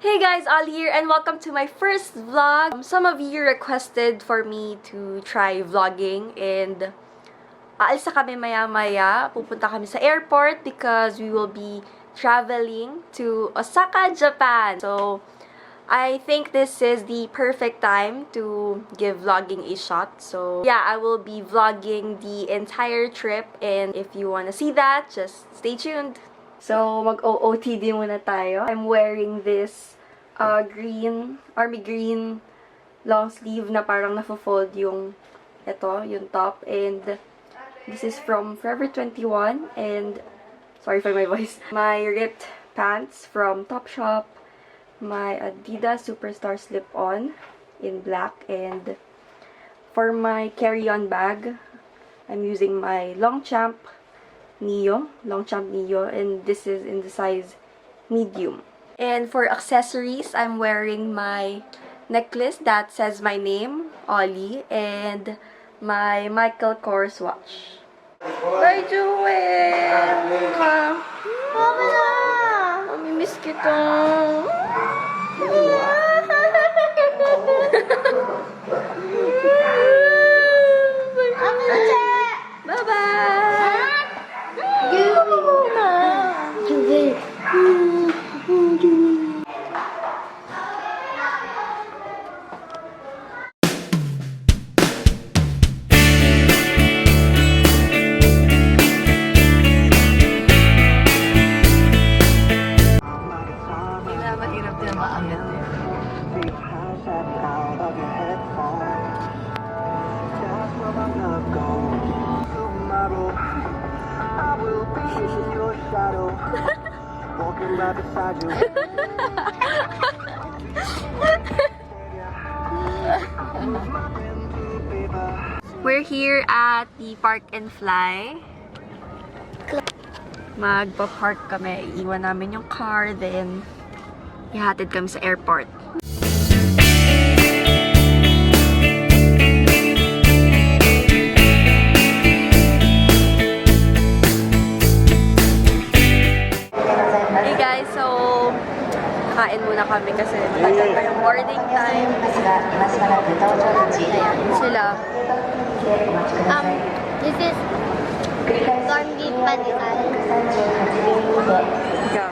Hey guys, Ali here and welcome to my first vlog. Some of you requested for me to try vlogging and aalis na kami maya-maya. Pupunta kami sa airport because we will be traveling to Osaka, Japan. So, I think this is the perfect time to give vlogging a shot. So, yeah, I will be vlogging the entire trip and if you wanna see that, just stay tuned. So, mag-OOTD muna tayo. I'm wearing this army green long sleeve na parang nafo-fold yung top. And this is from Forever 21 and sorry for my voice. My ripped pants from Topshop. My Adidas Superstar slip-on in black. And for my carry-on bag, I'm using my Longchamp Neo, and this is in the size medium. And for accessories, I'm wearing my necklace that says my name, Ollie, and my Michael Kors watch. Hi, Joel! Mama na! Mamimiss kita! Bye-bye! We're here at the Park and Fly. Magpa-park kami. Iwan namin yung car, then ihatid kami sa airport. Hey guys, so kain muna kami kasi matagal pa yung boarding time. Ayan, sila. This is corned beef panitan. Yeah.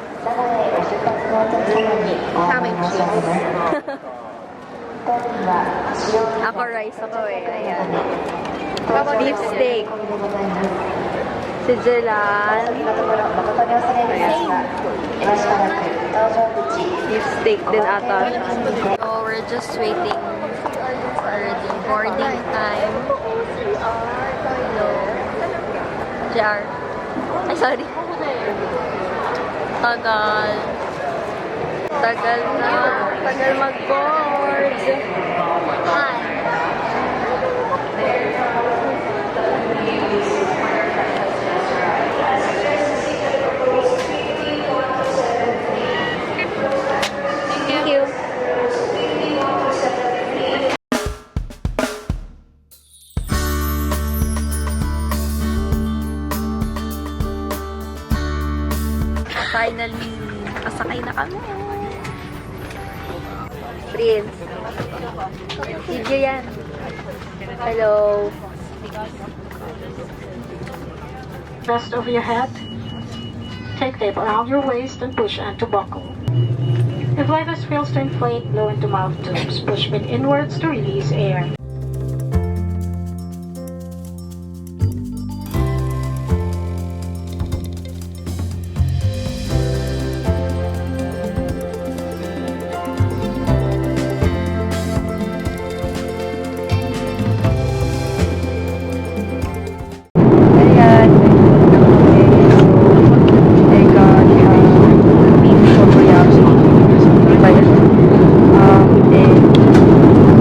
Ham and cheese. Ako rice ako eh. Ayan. Beef steak. Si Jelan. Beef steak din ata siya. So, we're just waiting for the boarding time. Hello. JR. Ay, sorry. Tagal. Tagal na. Tagal mag-board. Hi. Thank you. Finally, kasakay na kami. Prince. Video yan. Hello. Rest over your head. Take tape around your waist and push and to buckle. If vitals fails to inflate, blow into mouth tubes. Push mid inwards to release air.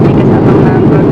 May kasamang number.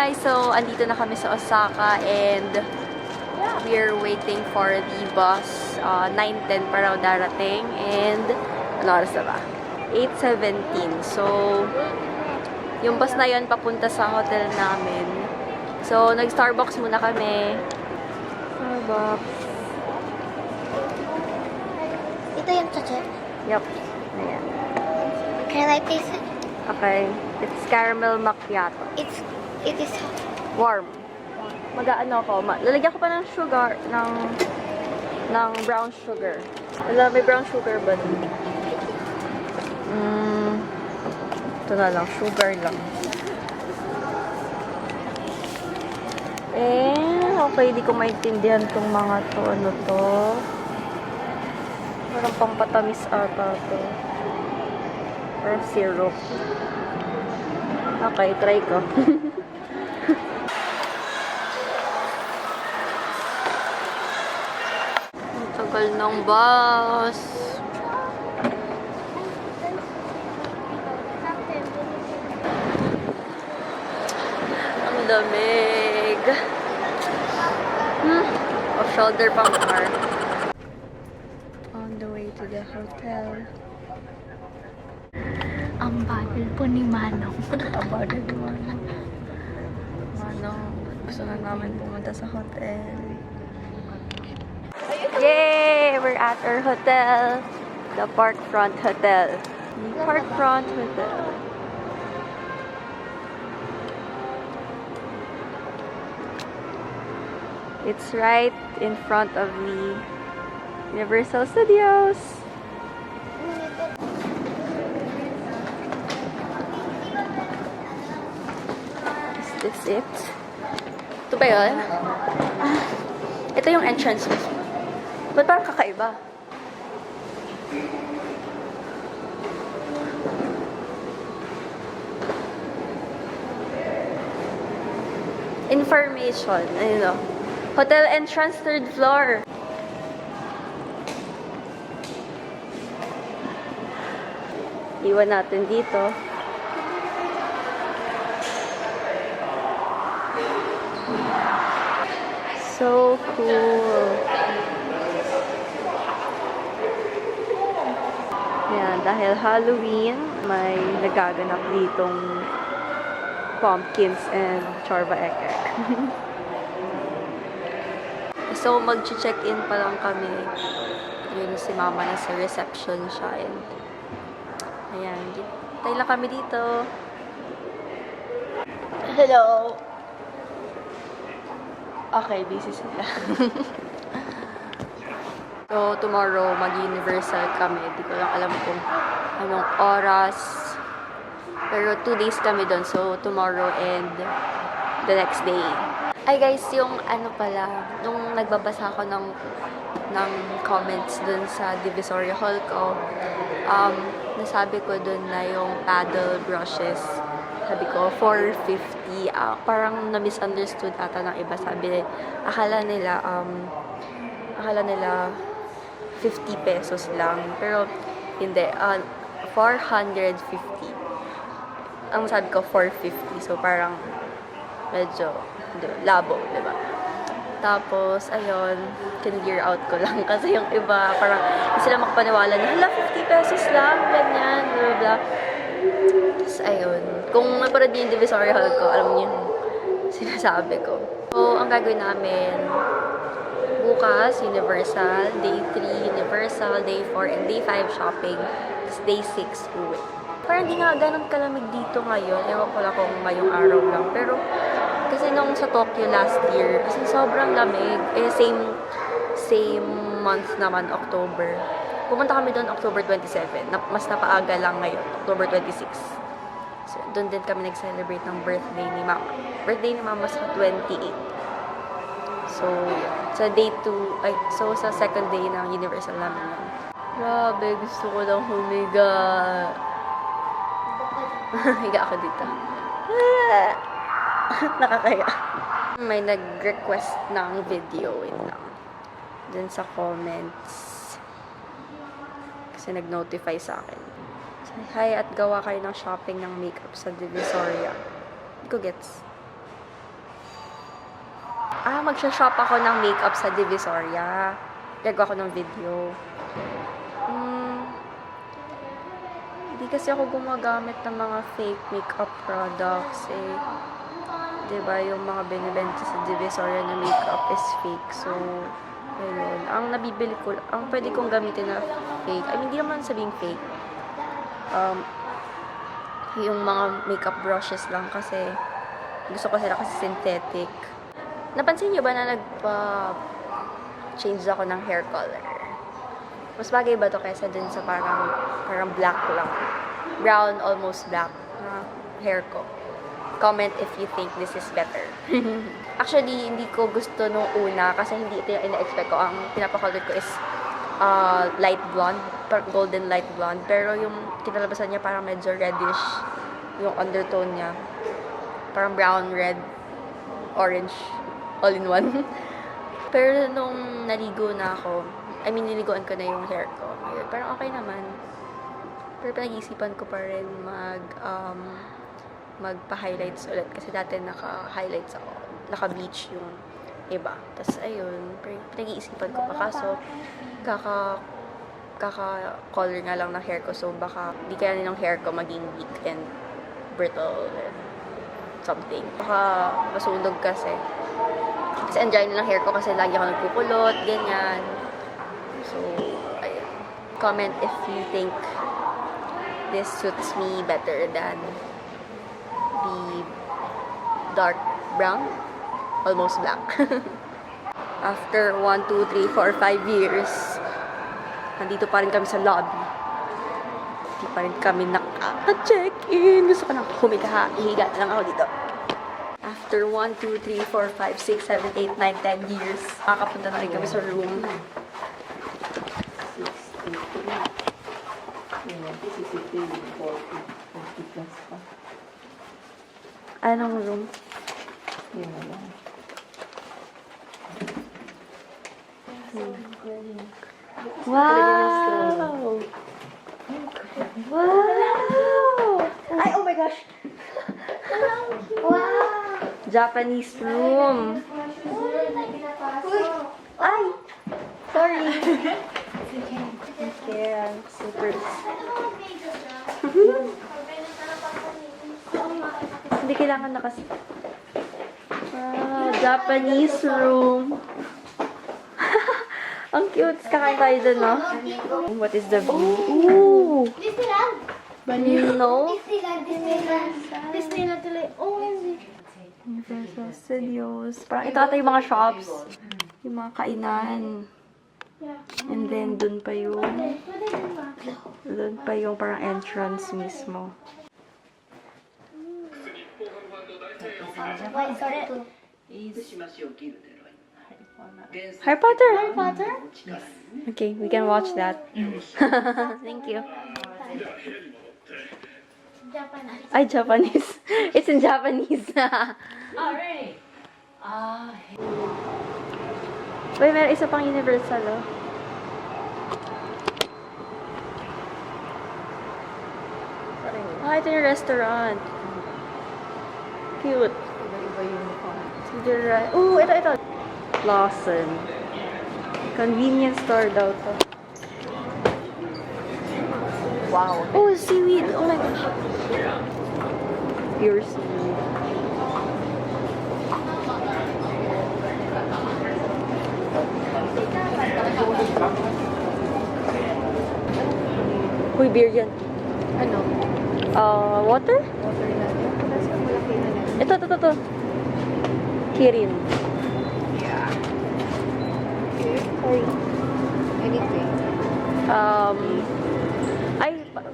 guys, so andito na kami sa Osaka and we're waiting for the bus. 9:10 pa raw darating and ano oras na ba? 8:17. So, yung bus na yun papunta sa hotel namin. So, nag-Starbucks muna kami. Starbucks. Ito yung chache. Yup. Ayan. Can I taste it? Okay. It's caramel macchiato. It is Warm. Mag-ano ko. Lalagyan ko pa ng sugar, ng brown sugar. Wala, may brown sugar ba? Ito na lang. Sugar lang. Okay. Di ko maintindihan tong mga to. Ano to? Parang pampatamis ata to. Parang syrup. Okay, try ko. Ang tagal ng bus. Ang lamig. Off-shoulder pa more. On the way to the hotel. ang bagal po ni Manong. Ang bagal ni Manong. Manong, gusto na namin pumunta sa hotel. Yay! We're at our hotel. The Parkfront Hotel. The Parkfront Hotel. It's right in front of the Universal Studios. Is this it? Ito ba yun? Ito yung entrance mismo. Ba't parang kakaiba? Information. Ano? Hotel entrance, 3rd floor. Iwan natin dito. So cool. Yan, dahil Halloween, may nagaganap ditong pumpkins and chorba ekek. So, mag-check-in pa lang kami. Yun si mama na sa reception siya. And, ayan, tayo lang kami dito. Hello! Okay, busy sila. So, tomorrow, mag-Universal kami. Di ko lang alam kung anong oras. Pero 2 days kami doon. So, tomorrow and the next day. Ay guys, yung ano pala, nung nagbabasa ako ng comments dun sa Divisoria Hall ko, nasabi ko dun na yung paddle brushes, sabi ko, 450. Parang na-misunderstood ata ng iba. Sabi, akala nila 50 pesos lang. Pero, hindi. 450. Ang sabi ko, 450. So, parang medyo labo, diba? Tapos, ayun, can-gear out ko lang. Kasi yung iba, parang hindi sila makapaniwala na, hala, 50 pesos lang, ganyan, blah, blah. Tapos, ayun. Kung naparad niyo yung Divisoria Hall ko, alam niyo yung sinasabi ko. So, ang gagawin namin, bukas, Universal, Day 3, Universal, Day 4, and Day 5 shopping. Tapos, Day 6, uwi. Parang hindi nga ganun kalamig dito ngayon. Ewan ko lang kung ngayong araw lang. Pero, kasi nung sa Tokyo last year, kasi sobrang lamig. Same month naman, October. Pumunta kami doon October 27. Mas napaaga lang ngayon, October 26. So, doon din kami nag-celebrate ng birthday ni Mama. Birthday ni Mama sa 28. So, sa day 2, so sa second day ng Universal namin yun. Grabe, gusto ko lang humiga. Higa ako dito. Nakakaya. May nag-request ng video. Wait lang. Dun sa comments. Kasi nag-notify sa akin. Hi, at gawa kayo ng shopping ng makeup sa Divisoria. Hindi ko gets. Magsha-shop ako ng makeup sa Divisoria. Gagawa ko ng video. Hindi kasi ako gumagamit ng mga fake makeup products eh. Diba, yung mga binibenta sa Divisoria na makeup is fake. So, ayun. Ang nabibili ko, ang pwede kong gamitin na fake, I mean, hindi naman sabing fake. Yung mga makeup brushes lang kasi gusto ko sila kasi synthetic. Napansin niyo ba na nagpa-change ako ng hair color? Mas bagay ba to kaysa dun sa parang black lang? Brown, almost black na hair ko. Comment if you think this is better. Actually, hindi ko gusto nung una kasi hindi ito yung ina-expect ko. Ang pinapakolor ko is light blonde, golden light blonde. Pero yung kinalabasan niya parang medyo reddish yung undertone niya. Parang brown, red, orange, all in one. Pero nung naligo na ako, niliguan ko na yung hair ko. Parang okay naman. Pero pinag-iisipan ko pa rin magpa-highlights ulit. Kasi dati naka-highlights ako. Naka-bleach yung iba. Tapos, ayun, pinag-iisipan ko pa. Kaso, kaka-color nga lang ng hair ko. So, baka di kaya ng hair ko maging weak and brittle and something. Baka masunog kasi. Kasi ang dry na ng hair ko kasi lagi ako nagkukulot, ganyan. So, ayun. Comment if you think this suits me better than the dark brown, almost black. After 1, 2, 3, 4, 5 years, nandito pa rin kami sa lobby. Hindi pa rin kami naka-check-in. Gusto ko nang humiga. Ihiga na lang ako dito. After 1, 2, 3, 4, 5, 6, 7, 8, 9, 10 years, makakapunta na rin kami sa room. Anong room? Wow! Wow! Ay, oh my gosh! Wow! Japanese room. Ay! Sorry. Okay, super. Hindi kailangan wow, Japanese room. Ang cute. Kakain tayo dun, no? What is the view? Ooh! Disneyland! No? Disneyland tuloy. Oh, Universal Studios. Parang ito ata yung mga shops. Yung mga kainan. And then, dun pa yung parang entrance mismo. Harry Potter? Harry Potter? Okay, we can watch that. Thank you. Japanese. Ay, Japanese. It's in Japanese. Oh, really? Wait, meron isa pang Universal, oh. Ito yung restaurant. Cute. Ooh, ito. Lawson. Convenience store daw to. Wow. Oh, seaweed. Oh my gosh. Pure seaweed. Uy, beer yan. Ano? Water? Water na. Ito. Kirin. Yeah. Sorry. Anything.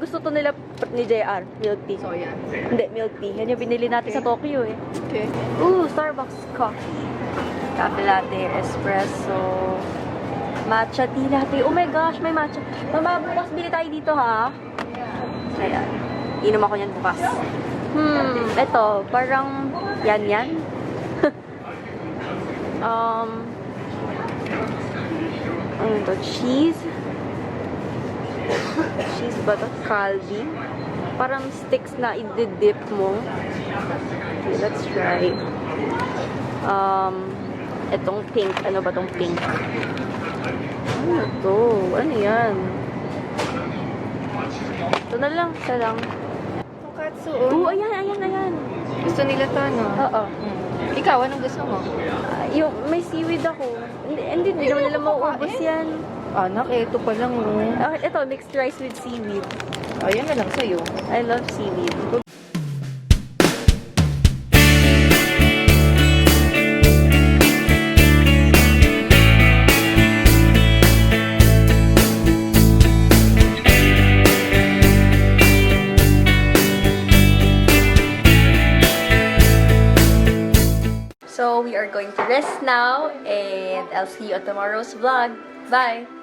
Gusto to nila ni JR, milk tea. So, yan. Hindi, milk tea. Yan yung binili natin sa Tokyo eh. Okay. Ooh, Starbucks coffee. Cafe latte, espresso, matcha tea latte. Oh my gosh, may matcha. Mama, bukas bili tayo dito ha. Ayan. Inom ako yan bukas. Ito, parang yan. Ano to? Cheese ba to? Kalbi. Parang sticks na i-dip mo. Okay, let's try. Itong pink. Ano ba tong pink? Ano to? Ano yan? Ito na lang. Ito lang. Katsu. Oo, ayan. Gusto nila to, no? Oo. Ikaw, anong gusto mo? Yung may seaweed ako. Hindi naman nila mauubos yan. Anak, ito pa lang, oh. Ito, mixed rice with seaweed. Ayan na lang sa'yo. I love seaweed. So, we are going to rest now and I'll see you on tomorrow's vlog. Bye!